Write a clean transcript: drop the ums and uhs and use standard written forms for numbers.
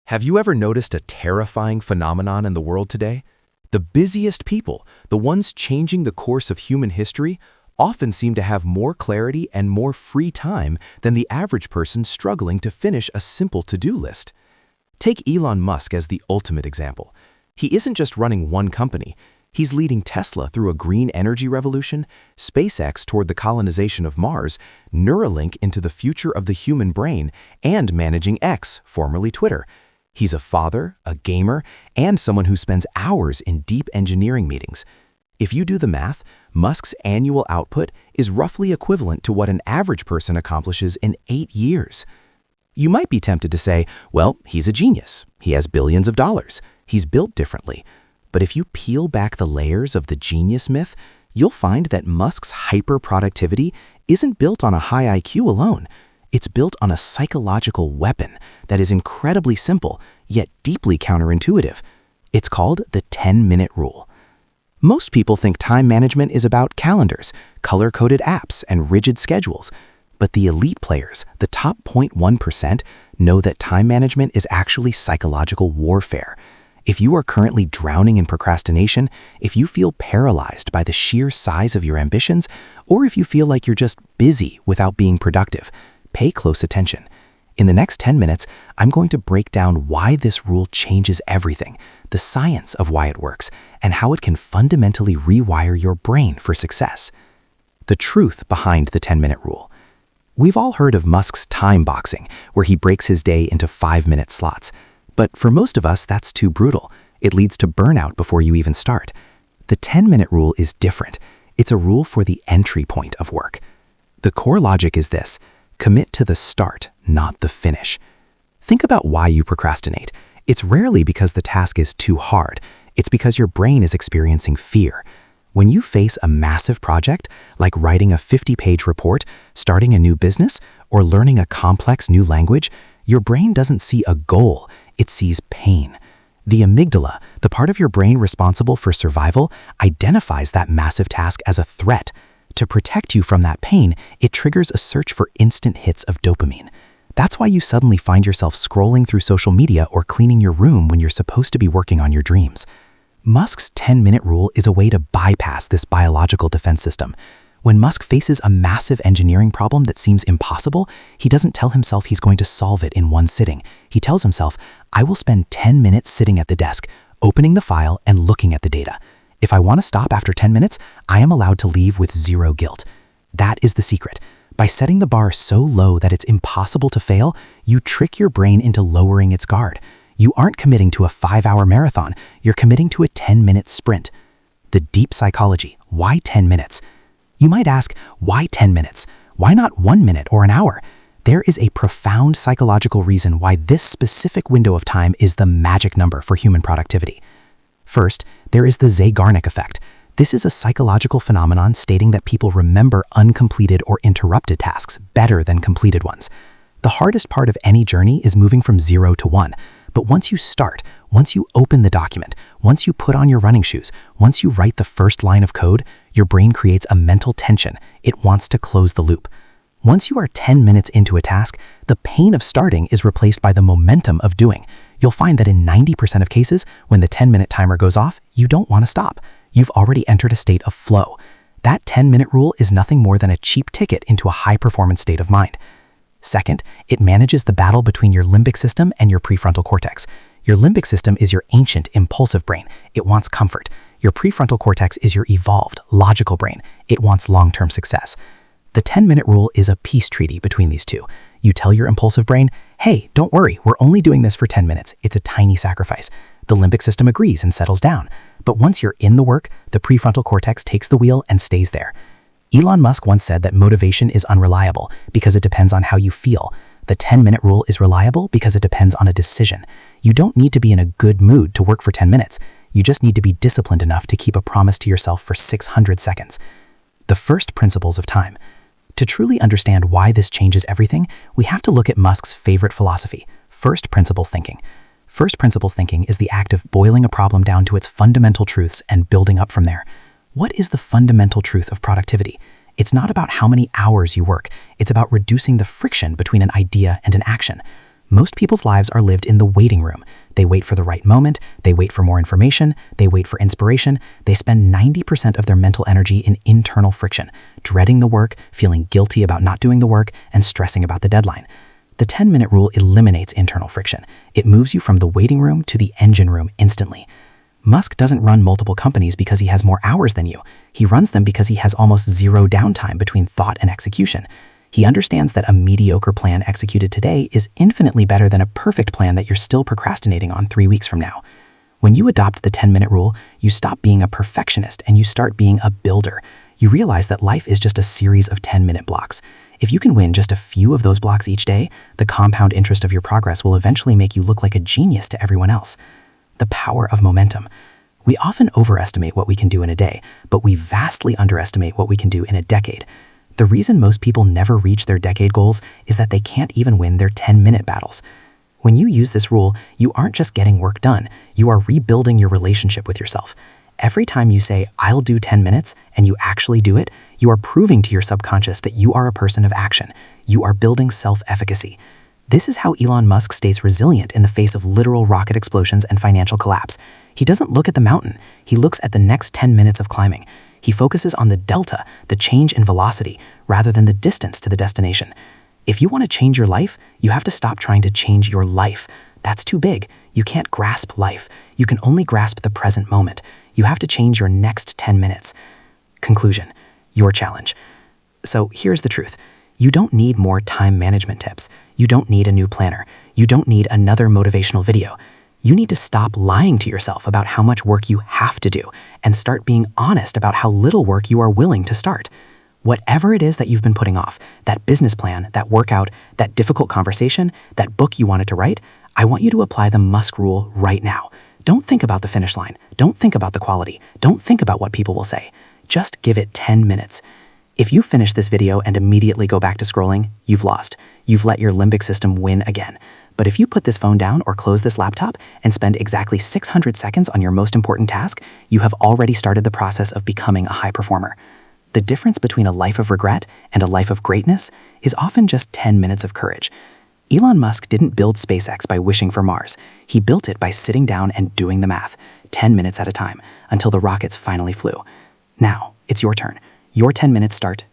Have you ever noticed a terrifying phenomenon in the world today? The busiest people, the ones changing the course of human history, often seem to have more clarity and more free time than the average person struggling to finish a simple to-do list. Take Elon Musk as the ultimate example. He isn't just running one company. He's leading Tesla through a green energy revolution, SpaceX toward the colonization of Mars, Neuralink into the future of the human brain, and managing X, formerly Twitter. He's a father, a gamer, and someone who spends hours in deep engineering meetings. If you do the math, Musk's annual output is roughly equivalent to what an average person accomplishes in 8 years. You might be tempted to say, well, he's a genius. He has billions of dollars. He's built differently. But if you peel back the layers of the genius myth, you'll find that Musk's hyper-productivity isn't built on a high IQ alone. It's built on a psychological weapon that is incredibly simple, yet deeply counterintuitive. It's called the 10-minute rule. Most people think time management is about calendars, color-coded apps, and rigid schedules. But the elite players, the top 0.1%, know that time management is actually psychological warfare. If you are currently drowning in procrastination, if you feel paralyzed by the sheer size of your ambitions, or if you feel like you're just busy without being productive, pay close attention. In the next 10 minutes, I'm going to break down why this rule changes everything, the science of why it works, and how it can fundamentally rewire your brain for success. The truth behind the 10-minute rule. We've all heard of Musk's time boxing, where he breaks his day into 5-minute slots. But for most of us, that's too brutal. It leads to burnout before you even start. The 10-minute rule is different. It's a rule for the entry point of work. The core logic is this: commit to the start, not the finish. Think about why you procrastinate. It's rarely because the task is too hard. It's because your brain is experiencing fear. When you face a massive project, like writing a 50-page report, starting a new business, or learning a complex new language, your brain doesn't see a goal, it sees pain. The amygdala, the part of your brain responsible for survival, identifies that massive task as a threat. To protect you from that pain, it triggers a search for instant hits of dopamine. That's why you suddenly find yourself scrolling through social media or cleaning your room when you're supposed to be working on your dreams. Musk's 10-minute rule is a way to bypass this biological defense system. When Musk faces a massive engineering problem that seems impossible, he doesn't tell himself he's going to solve it in one sitting. He tells himself, I will spend 10 minutes sitting at the desk, opening the file and looking at the data. If I want to stop after 10 minutes, I am allowed to leave with zero guilt. That is the secret. By setting the bar so low that it's impossible to fail, you trick your brain into lowering its guard. You aren't committing to a 5-hour marathon, you're committing to a 10-minute sprint. The deep psychology, why 10 minutes? You might ask, why 10 minutes? Why not 1 minute or an hour? There is a profound psychological reason why this specific window of time is the magic number for human productivity. First, there is the Zeigarnik effect. This is a psychological phenomenon stating that people remember uncompleted or interrupted tasks better than completed ones. The hardest part of any journey is moving from 0 to 1. But once you start, once you open the document, once you put on your running shoes, once you write the first line of code, your brain creates a mental tension. It wants to close the loop. Once you are 10 minutes into a task, the pain of starting is replaced by the momentum of doing. You'll find that in 90% of cases, when the 10-minute timer goes off, you don't want to stop. You've already entered a state of flow. That 10-minute rule is nothing more than a cheap ticket into a high-performance state of mind. Second, it manages the battle between your limbic system and your prefrontal cortex. Your limbic system is your ancient, impulsive brain. It wants comfort. Your prefrontal cortex is your evolved, logical brain. It wants long-term success. The 10-minute rule is a peace treaty between these two. You tell your impulsive brain, hey, don't worry, we're only doing this for 10 minutes. It's a tiny sacrifice. The limbic system agrees and settles down. But once you're in the work, the prefrontal cortex takes the wheel and stays there. Elon Musk once said that motivation is unreliable because it depends on how you feel. The 10-minute rule is reliable because it depends on a decision. You don't need to be in a good mood to work for 10 minutes. You just need to be disciplined enough to keep a promise to yourself for 600 seconds. The first principles of time. To truly understand why this changes everything, we have to look at Musk's favorite philosophy, first principles thinking. First principles thinking is the act of boiling a problem down to its fundamental truths and building up from there. What is the fundamental truth of productivity? It's not about how many hours you work. It's about reducing the friction between an idea and an action. Most people's lives are lived in the waiting room. They wait for the right moment, they wait for more information, they wait for inspiration. They spend 90% of their mental energy in internal friction, dreading the work, feeling guilty about not doing the work, and stressing about the deadline. The 10-minute rule eliminates internal friction. It moves you from the waiting room to the engine room instantly. Musk doesn't run multiple companies because he has more hours than you. He runs them because he has almost zero downtime between thought and execution. He understands that a mediocre plan executed today is infinitely better than a perfect plan that you're still procrastinating on 3 weeks from now. When you adopt the 10-minute rule, you stop being a perfectionist and you start being a builder. You realize that life is just a series of 10-minute blocks. If you can win just a few of those blocks each day, the compound interest of your progress will eventually make you look like a genius to everyone else. The power of momentum. We often overestimate what we can do in a day, but we vastly underestimate what we can do in a decade. The reason most people never reach their decade goals is that they can't even win their 10-minute battles. When you use this rule, you aren't just getting work done, you are rebuilding your relationship with yourself. Every time you say, "I'll do 10 minutes," and you actually do it, you are proving to your subconscious that you are a person of action. You are building self-efficacy. This is how Elon Musk stays resilient in the face of literal rocket explosions and financial collapse. He doesn't look at the mountain, he looks at the next 10 minutes of climbing. He focuses on the delta, the change in velocity, rather than the distance to the destination. If you want to change your life, you have to stop trying to change your life. That's too big. You can't grasp life. You can only grasp the present moment. You have to change your next 10 minutes. Conclusion, your challenge. So here's the truth. You don't need more time management tips. You don't need a new planner. You don't need another motivational video. You need to stop lying to yourself about how much work you have to do and start being honest about how little work you are willing to start. Whatever it is that you've been putting off, that business plan, that workout, that difficult conversation, that book you wanted to write, I want you to apply the Musk rule right now. Don't think about the finish line. Don't think about the quality. Don't think about what people will say. Just give it 10 minutes. If you finish this video and immediately go back to scrolling, you've lost. You've let your limbic system win again. But if you put this phone down or close this laptop and spend exactly 600 seconds on your most important task, you have already started the process of becoming a high performer. The difference between a life of regret and a life of greatness is often just 10 minutes of courage. Elon Musk didn't build SpaceX by wishing for Mars. He built it by sitting down and doing the math, 10 minutes at a time, until the rockets finally flew. Now, it's your turn. Your 10 minutes start